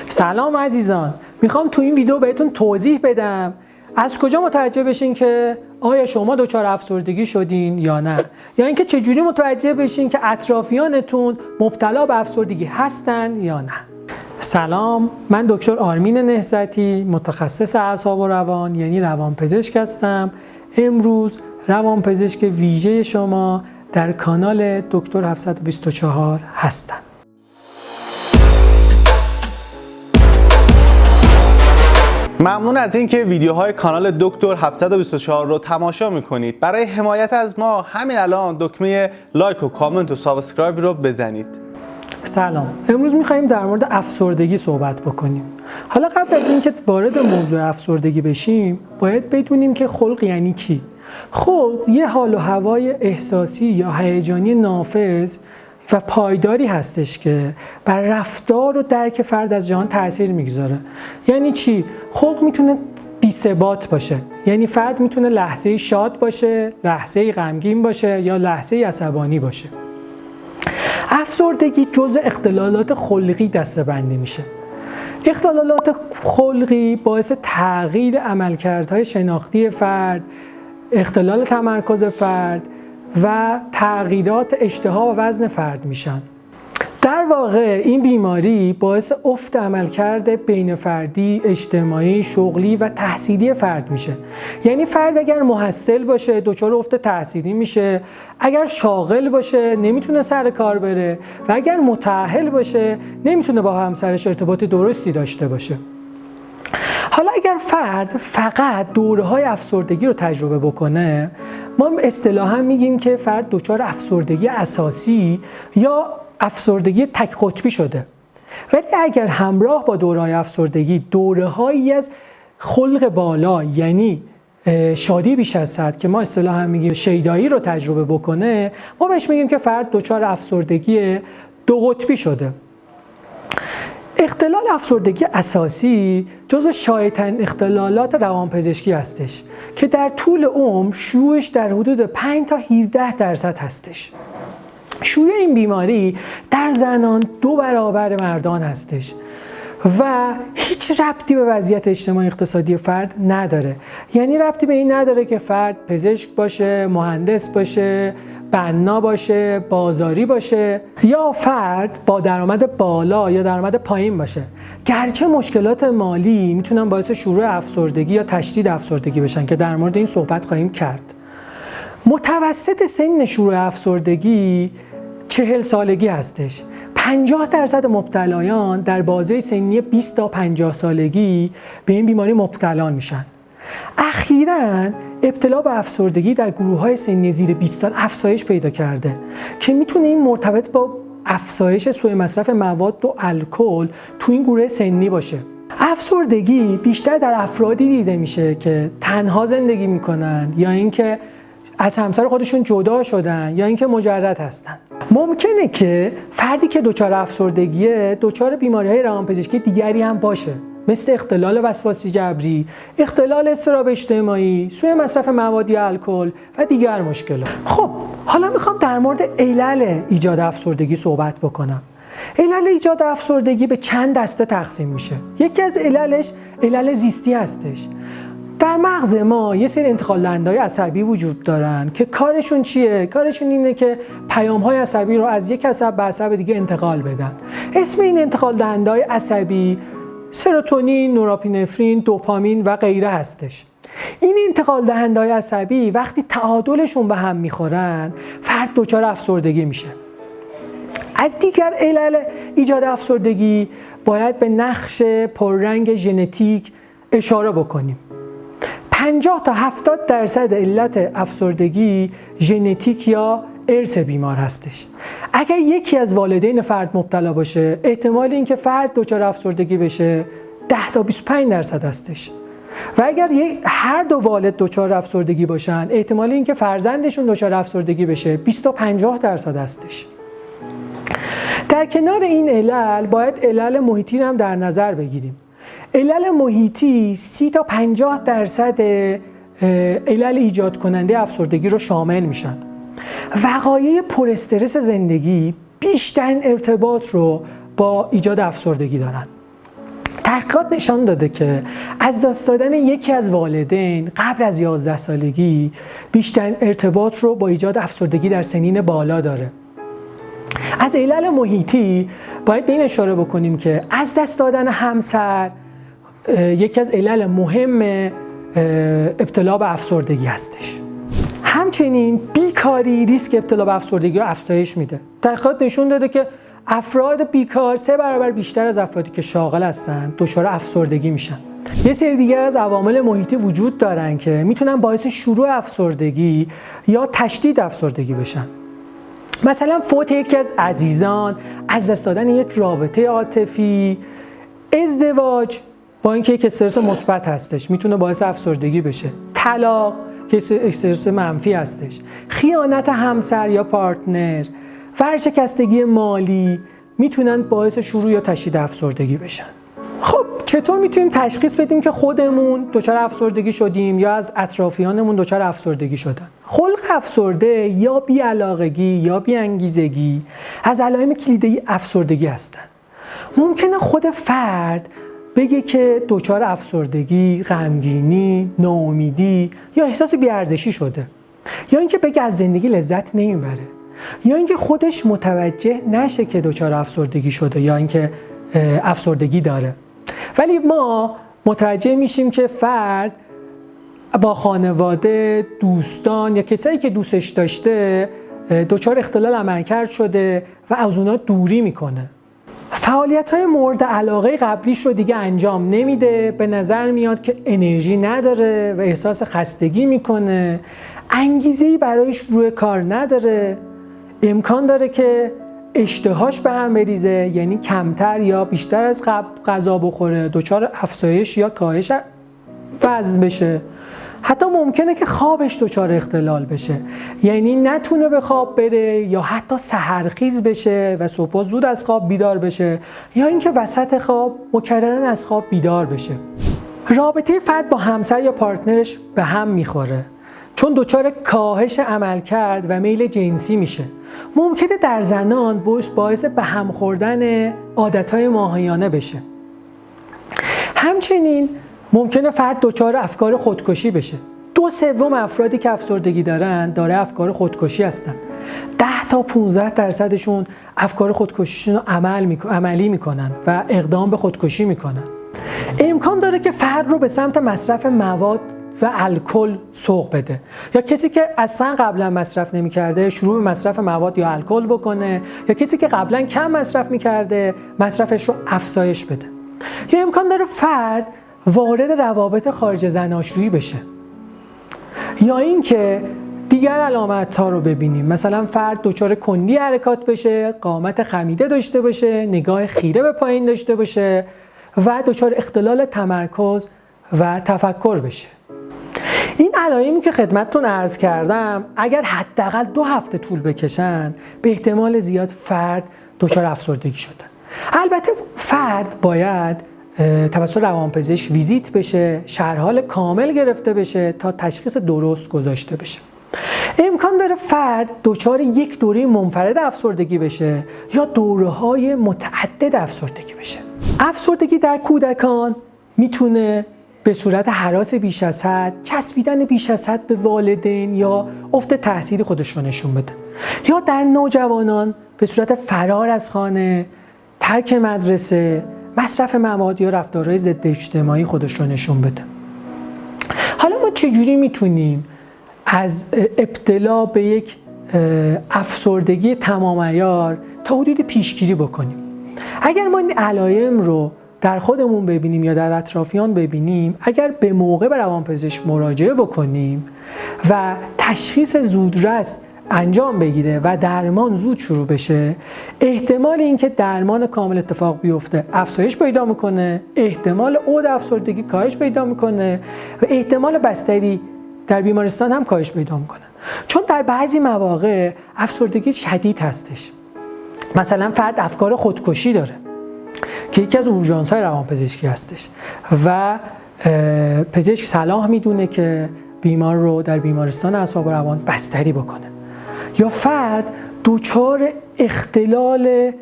سلام عزیزان، میخوام تو این ویدیو بهتون توضیح بدم از کجا متوجه بشین که آیا شما دچار افسردگی شدین یا نه، یا اینکه چجوری متوجه بشین که اطرافیانتون مبتلا به افسردگی هستن یا نه. سلام، من دکتر آرمین نهضتی، متخصص اعصاب و روان یعنی روانپزشک هستم. امروز روانپزشک ویژه شما در کانال دکتر 724 هستم. ممنون از اینکه ویدیوهای کانال دکتر 724 رو تماشا میکنید. برای حمایت از ما همین الان دکمه لایک و کامنت و سابسکرایب رو بزنید. سلام، امروز میخواییم در مورد افسردگی صحبت بکنیم. حالا قبل از اینکه وارد موضوع افسردگی بشیم باید بدونیم که خلق یعنی چی. خلق یه حال و هوای احساسی یا هیجانی نافذ و پایداری هستش که بر رفتار و درک فرد از جهان تأثیر میگذاره. یعنی چی؟ خلق میتونه بی‌ثبات باشه، یعنی فرد میتونه لحظه‌ای شاد باشه، لحظه‌ای غمگین باشه یا لحظه‌ای عصبانی باشه. افسردگی جزء اختلالات خلقی دسته‌بندی میشه. اختلالات خلقی باعث تغییر عملکردهای شناختی فرد، اختلال تمرکز فرد و تغییرات اشتها و وزن فرد میشن. در واقع این بیماری باعث افت عملکرد بین فردی، اجتماعی، شغلی و تحصیلی فرد میشه. یعنی فرد اگر محصل باشه دچار افت تحصیلی میشه، اگر شاغل باشه نمیتونه سر کار بره و اگر متأهل باشه نمیتونه با همسرش ارتباط درستی داشته باشه. حالا اگر فرد فقط دوره‌های افسردگی رو تجربه بکنه، ما اصطلاحاً میگیم که فرد دچار افسردگی اساسی یا افسردگی تک قطبی شده. ولی اگر همراه با دوره‌های افسردگی دوره‌هایی از خلق بالا یعنی شادی بیش از حد که ما اصطلاحاً میگیم شیدایی رو تجربه بکنه، ما بهش میگیم که فرد دچار افسردگی دو قطبی شده. اختلال افسردگی اساسی جزو شایع‌ترین اختلالات روانپزشکی هستش که در طول عمر شیوعش در حدود 5 تا 17% هستش. شیوع این بیماری در زنان 2 برابر مردان هستش و هیچ ربطی به وضعیت اجتماعی اقتصادی فرد نداره. یعنی ربطی به این نداره که فرد پزشک باشه، مهندس باشه، بنا باشه، بازاری باشه یا فرد با درآمد بالا یا درآمد پایین باشه. گرچه مشکلات مالی میتونن باعث شروع افسردگی یا تشدید افسردگی بشن که در مورد این صحبت خواهیم کرد. متوسط سن شروع افسردگی 40 سالگی هستش. 50% مبتلایان در بازه سنی 20 تا 50 سالگی به این بیماری مبتلا میشن. اخیراً ابتلا به افسردگی در گروه‌های سنی زیر 20 سال افزایش پیدا کرده که میتونه این مرتبط با افزایش سوء مصرف مواد و الکل تو این گروه سنی باشه. افسردگی بیشتر در افرادی دیده میشه که تنها زندگی میکنن یا اینکه از همسر خودشون جدا شدن یا اینکه مجرد هستن. ممکنه که فردی که دچار افسردگیه دچار بیماری‌های روانپزشکی دیگری هم باشه، مثل اختلال وسواسی جبری، اختلال اضطراب اجتماعی، سوء مصرف مواد یا الکل و دیگر مشکلات. خب حالا میخوام در مورد علل ایجاد افسردگی صحبت بکنم. علل ایجاد افسردگی به چند دسته تقسیم میشه. یکی از عللش علل زیستی هستش. در مغز ما یه سری انتقال دهنده‌های عصبی وجود دارن که کارشون چیه؟ کارشون اینه که پیام‌های عصبی رو از یک عصب به عصب دیگه انتقال بدن. اسم این انتقال دهنده‌های عصبی سروتونین، نورابینفرین، دوپامین و غیره هستش. این انتقال دهنده‌های عصبی وقتی تعادلشون به هم میخورن فرد دچار افسردگی میشه. از دیگر علل ایجاد افسردگی باید به نقش پررنگ ژنتیک اشاره بکنیم. 50 تا 70% علت افسردگی ژنتیک یا ارث بیمار هستش. اگر یکی از والدین فرد مبتلا باشه احتمال اینکه فرد دچار افسردگی بشه 10 تا 25% هستش. و اگر هر دو والد دچار افسردگی باشن احتمال اینکه فرزندشون دچار افسردگی بشه 20 تا 50% هستش. در کنار این علل باید علل محیطی هم در نظر بگیریم. علل محیطی 30 تا 50% علل ایجاد کننده افسردگی رو شامل میشن. وقایع پر استرس زندگی بیشترین ارتباط رو با ایجاد افسردگی دارن. تحقیقات نشان داده که از دست دادن یکی از والدین قبل از 11 سالگی بیشتر ارتباط رو با ایجاد افسردگی در سنین بالا داره. از علل محیطی باید به این اشاره بکنیم که از دست دادن همسر یکی از علل مهم ابتلا به افسردگی هستش. همچنین بیکاری ریسک ابتلا به افسردگی رو افزایش میده. تحقیقات نشون داده که افراد بیکار 3 برابر بیشتر از افرادی که شاغل هستن دچار افسردگی میشن. یه سری دیگر از عوامل محیطی وجود دارن که میتونن باعث شروع افسردگی یا تشدید افسردگی بشن. مثلا فوت یکی از عزیزان، از دست دادن یک رابطه عاطفی، ازدواج با اینکه یک استرس مثبت هستش میتونه باعث افسردگی بشه، طلاق که استرس منفی هستش، خیانت همسر یا پارتنر، ورشکستگی مالی میتونن باعث شروع یا تشدید افسردگی بشن. خب چطور میتونیم تشخیص بدیم که خودمون دچار افسردگی شدیم یا از اطرافیانمون دچار افسردگی شدن؟ خلق افسرده یا بی‌علاقگی یا بی‌انگیزگی از علائم کلیدی افسردگی هستن. ممکنه خود فرد بگه که دچار افسردگی، غمگینی، ناامیدی یا احساس بی‌ارزشی شده، یا اینکه بگه از زندگی لذت نمیبره، یا اینکه خودش متوجه نشه که دچار افسردگی شده یا اینکه افسردگی داره. ولی ما متوجه میشیم که فرد با خانواده، دوستان یا کسایی که دوستش داشته دچار اختلال عملکرد شده و از اونها دوری میکنه. فعالیت‌های مورد علاقه قبلیش رو دیگه انجام نمیده، به نظر میاد که انرژی نداره و احساس خستگی میکنه، انگیزه‌ای برای شروع کار نداره، امکان داره که اشتهاش به هم بریزه، یعنی کمتر یا بیشتر از قبل غذا بخوره، دچار افزایش یا کاهش وزن بشه. حتی ممکنه که خوابش دچار اختلال بشه، یعنی نتونه به خواب بره یا حتی سحرخیز بشه و صبح زود از خواب بیدار بشه، یا اینکه وسط خواب مکررن از خواب بیدار بشه. رابطه فرد با همسر یا پارتنرش به هم میخوره چون دچار کاهش عملکرد و میل جنسی میشه. ممکنه در زنان باعث به هم خوردن عادتهای ماهیانه بشه. همچنین ممکنه فرد دچار افکار خودکشی بشه. 2/3 افرادی که افسردگی دارن داره افکار خودکشی هستن. 10 تا 15% افکار خودکشیشون رو عملی میکنن و اقدام به خودکشی میکنن. امکان داره که فرد رو به سمت مصرف مواد و الکل سوق بده، یا کسی که اصلا قبلا مصرف نمی‌کرده شروع به مصرف مواد یا الکل بکنه، یا کسی که قبلا کم مصرف می‌کرده مصرفش رو افزایش بده. یا امکان داره فرد وارد روابط خارج زناشویی بشه، یا اینکه دیگر علامت‌ها رو ببینیم، مثلا فرد دچار کندی حرکات بشه، قامت خمیده داشته باشه، نگاه خیره به پایین داشته باشه و دچار اختلال تمرکز و تفکر بشه. این علائمی که خدمتتون عرض کردم اگر حداقل 2 هفته طول بکشن به احتمال زیاد فرد دچار افسردگی شده. البته فرد باید توسط روانپزشک ویزیت بشه، شرح کامل گرفته بشه تا تشخیص درست گذاشته بشه. امکان داره فرد دچار یک دوره منفرد افسردگی بشه یا دوره‌های متعدد افسردگی بشه. افسردگی در کودکان میتونه به صورت هراس بیش از حد، چسبیدن بیش از حد به والدین یا افت تحصیلی خودش رو نشون بده، یا در نوجوانان به صورت فرار از خانه، ترک مدرسه، مصرف مواد یا رفتارهای ضد اجتماعی خودش رو نشون بده. حالا ما چجوری میتونیم از ابتلا به یک افسردگی تمام عیار تا حدود پیشگیری بکنیم؟ اگر ما این علائم رو در خودمون ببینیم یا در اطرافیان ببینیم، اگر به موقع به روانپزشک مراجعه بکنیم و تشخیص زودرس انجام بگیره و درمان زود شروع بشه، احتمال اینکه درمان کامل اتفاق بیفته افزایش پیدا میکنه، احتمال عود افسردگی کاهش پیدا میکنه و احتمال بستری در بیمارستان هم کاهش پیدا میکنه. چون در بعضی مواقع افسردگی شدید هستش، مثلا فرد افکار خودکشی داره که یکی از اورژانس‌های روانپزشکی هستش و پزشک صلاح میدونه که بیمار رو در بیمارستان اعصاب و روان بستری بکنه، یا فرد دچار اختلال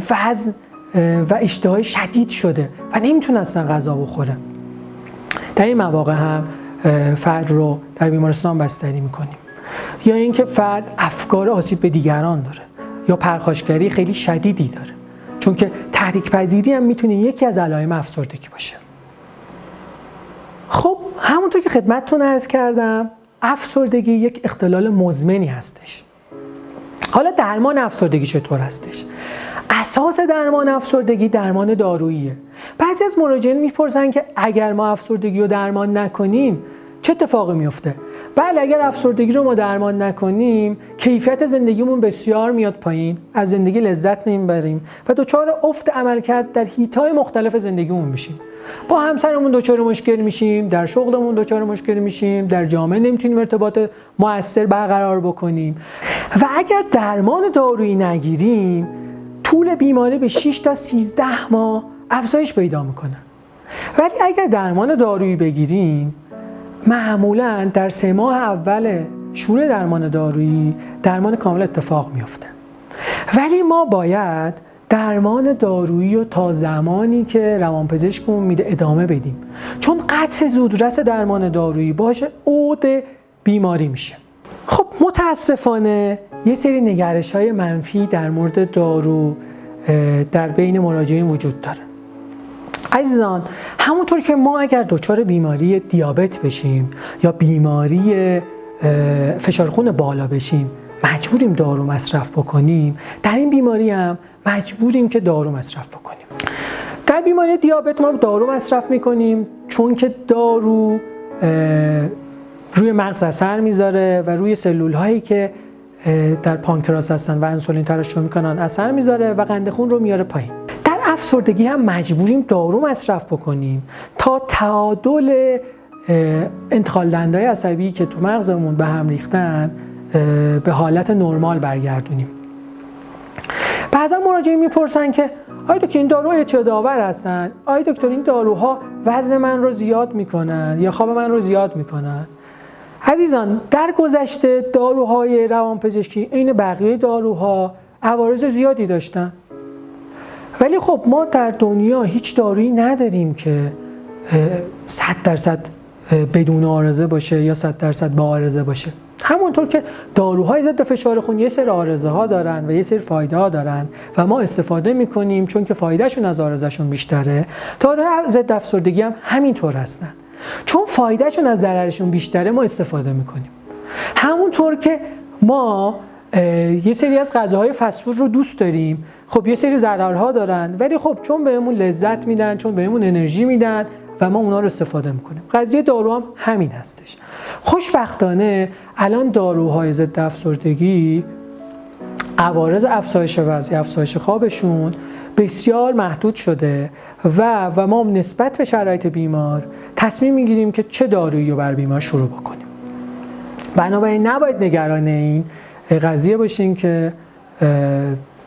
وزن و اشتهای شدید شده و نمیتونه اصلا غذا بخوره. در این مواقع هم فرد رو در بیمارستان بستری میکنیم. یا اینکه فرد افکار آسیب به دیگران داره یا پرخاشگری خیلی شدیدی داره، چون که تحریک پذیری هم میتونه یکی از علائم افسردگی باشه. خب همونطور که خدمتتون عرض کردم، افسردگی یک اختلال مزمنی هستش. حالا درمان افسردگی چطور هستش؟ اساس درمان افسردگی درمان داروییه. بعضی از مراجعین میپرسن که اگر ما افسردگی رو درمان نکنیم چه اتفاقی میفته؟ بله، اگر افسردگی رو ما درمان نکنیم کیفیت زندگیمون بسیار میاد پایین، از زندگی لذت نمیبریم و دچار افت عملکرد در حیط‌های مختلف زندگیمون میشیم. با همسرمون دچار مشکل میشیم، در شغلمون دچار مشکل میشیم، در جامعه نمیتونیم ارتباط مؤثر برقرار بکنیم و اگر درمان دارویی نگیریم طول بیماری به 6 تا 13 ماه افزایش پیدا میکنه. ولی اگر درمان دارویی بگیریم معمولاً در 3 ماه اول شروع درمان دارویی درمان کامل اتفاق میفته. ولی ما باید درمان دارویی رو تا زمانی که روانپزشکمون میده ادامه بدیم، چون قطع زودرس درمان دارویی باشه عود بیماری میشه. خب متاسفانه یه سری نگرش‌های منفی در مورد دارو در بین مراجعین وجود داره. عزیزان، همونطور که ما اگر دچار بیماری دیابت بشیم یا بیماری فشار خون بالا بشیم مجبوریم دارو مصرف بکنیم، در این بیماری هم مجبوریم که دارو مصرف بکنیم. در بیماری دیابت ما دارو مصرف میکنیم چون که دارو روی مغز اثر میذاره و روی سلول هایی که در پانکراس هستن و انسولین ترشح میکنن اثر میذاره و قند خون رو میاره پایین. در افسردگی هم مجبوریم دارو مصرف بکنیم تا تعادل انتقال دهنده‌های عصبی که تو مغزمون به هم ریختن به حالت نرمال برگردونیم. بعضا مراجعین میپرسن که آیا دکتر این داروها اعتیادآور هستن؟ آیا دکتر این داروها وزن من رو زیاد میکنن یا خواب من رو زیاد میکنن؟ عزیزان، در گذشته داروهای روانپزشکی عین بقیه داروها عوارض زیادی داشتن، ولی خب ما در دنیا هیچ دارویی نداریم که 100% بدون عارضه باشه یا 100% با عارضه باشه. همونطور که داروهای ضد فشار خون یه سری عارضه ها دارن و یه سری فایده ها دارن و ما استفاده میکنیم چون که فایدهشون از عارضهشون بیشتره، داروهای ضد افسردگی هم همینطور هستن، چون فایدهشون از ضررشون بیشتره ما استفاده میکنیم. همونطور که ما یه سری از غذاهای فست فود رو دوست داریم، خب یه سری ضررها دارن ولی خب چون بهمون لذت میدن، چون بهمون انرژی میدن و ما اونا رو استفاده میکنیم. قضیه دارو هم همین هستش. خوشبختانه الان داروهای ضد افسردگی عوارض افزایش وزن، افزایش خوابشون بسیار محدود شده و ما نسبت به شرایط بیمار تصمیم میگیریم که چه دارویی رو بر بیمار شروع بکنیم. بنابراین نباید نگران این قضیه باشین که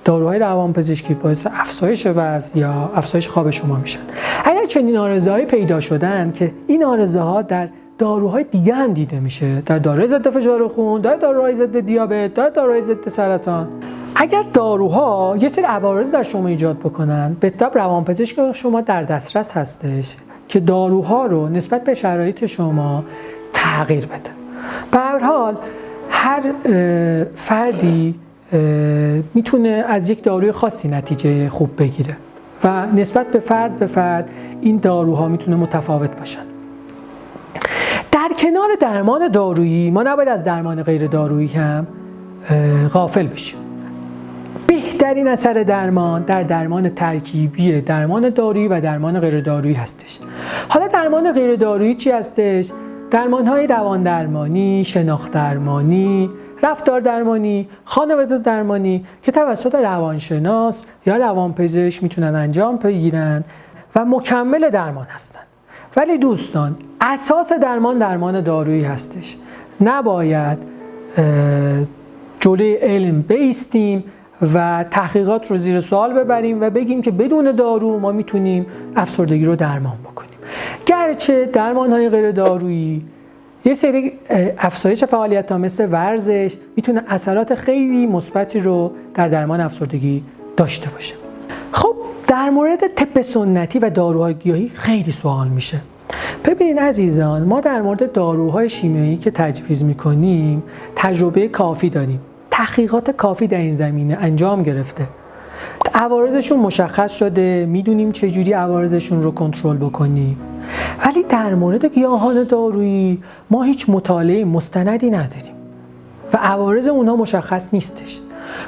داروهای روانپزشکی باعث افزایش وزن یا افزایش خواب شما میشن. اگر چنین آرزه‌هایی پیدا شدن که این آرزه‌ها در داروهای دیگه هم دیده میشه، در داروهای ضد فشار خون، در داروهای ضد دیابت، در داروهای ضد سرطان، اگر داروها یه سری عوارض در شما ایجاد بکنن، به طب روانپزشک شما در دسترس هستش که داروها رو نسبت به شرایط شما تغییر بده. به هر حال هر فردی میتونه از یک داروی خاصی نتیجه خوب بگیره و نسبت به فرد این داروها میتونه متفاوت باشن. در کنار درمان دارویی ما نباید از درمان غیر دارویی هم غافل بشیم. بهترین اثر درمان در درمان ترکیبی درمان دارویی و درمان غیر دارویی هستش. حالا درمان غیر دارویی چی هستش؟ درمان‌های روان درمانی، شناخت درمانی، رفتار درمانی، خانواده درمانی که توسط روانشناس یا روانپزشک میتونن انجام بگیرن و مکمل درمان هستن. ولی دوستان، اساس درمان دارویی هستش. نباید جلوی علم بایستیم و تحقیقات رو زیر سوال ببریم و بگیم که بدون دارو ما میتونیم افسردگی رو درمان بکنیم. گرچه درمان‌های غیر دارویی یه سری افزایش فعالیت‌ها مثل ورزش میتونه اثرات خیلی مثبتی رو در درمان افسردگی داشته باشه. خب در مورد طب سنتی و داروهای گیاهی خیلی سوال میشه. ببینید عزیزان، ما در مورد داروهای شیمیایی که تجویز میکنیم تجربه کافی داریم، تحقیقات کافی در این زمینه انجام گرفته، عوارضشون مشخص شده، میدونیم چجوری عوارضشون رو کنترل بکنیم. ولی در مورد گیاهان دارویی ما هیچ مطالعه مستندی نداریم و عوارض اونها مشخص نیستش.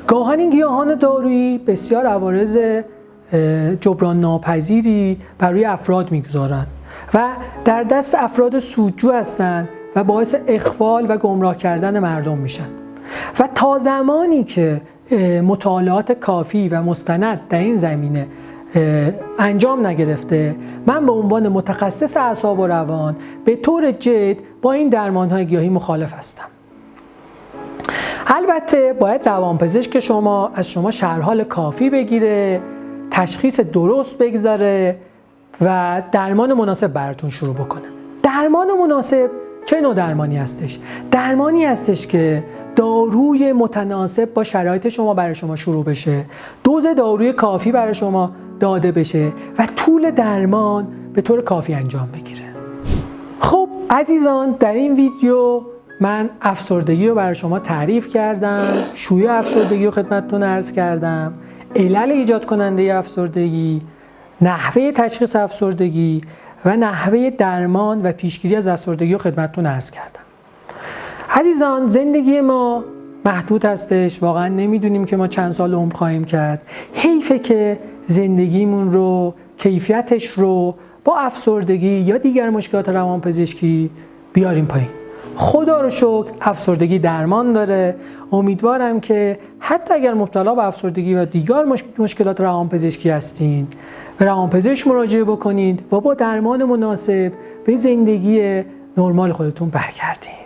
گاهن این گیاهان دارویی بسیار عوارض جبران ناپذیری بر روی افراد میگذارند و در دست افراد سودجو هستند و باعث اغفال و گمراه کردن مردم میشن. و تا زمانی که مطالعات کافی و مستند در این زمینه انجام نگرفته، من به عنوان متخصص اعصاب و روان به طور جد با این درمان‌های گیاهی مخالف هستم. البته باید روانپزشک شما از شما شرحال کافی بگیره، تشخیص درست بگذاره و درمان مناسب براتون شروع بکنه. درمان مناسب چه نوع درمانی هستش؟ درمانی هستش که داروی متناسب با شرایط شما برای شما شروع بشه، دوز داروی کافی برای شما داده بشه و طول درمان به طور کافی انجام بگیره. خب عزیزان، در این ویدیو من افسردگی رو برای شما تعریف کردم، شیوع افسردگی رو خدمتتون عرض کردم، علل ایجاد کننده افسردگی، نحوه تشخیص افسردگی و نحوه درمان و پیشگیری از افسردگی رو خدمتتون عرض کردم. عزیزان، زندگی ما محدود هستش، واقعا نمیدونیم که ما چند سال عمر خواهیم کرد. حیفه که زندگیمون رو، کیفیتش رو با افسردگی یا دیگر مشکلات روانپزشکی بیاریم پایین. خدا رو شکر افسردگی درمان داره. امیدوارم که حتی اگر مبتلا به افسردگی و دیگر مشکلات روانپزشکی هستین، به روانپزشک مراجعه بکنید و با درمان مناسب به زندگی نرمال خودتون برگردین.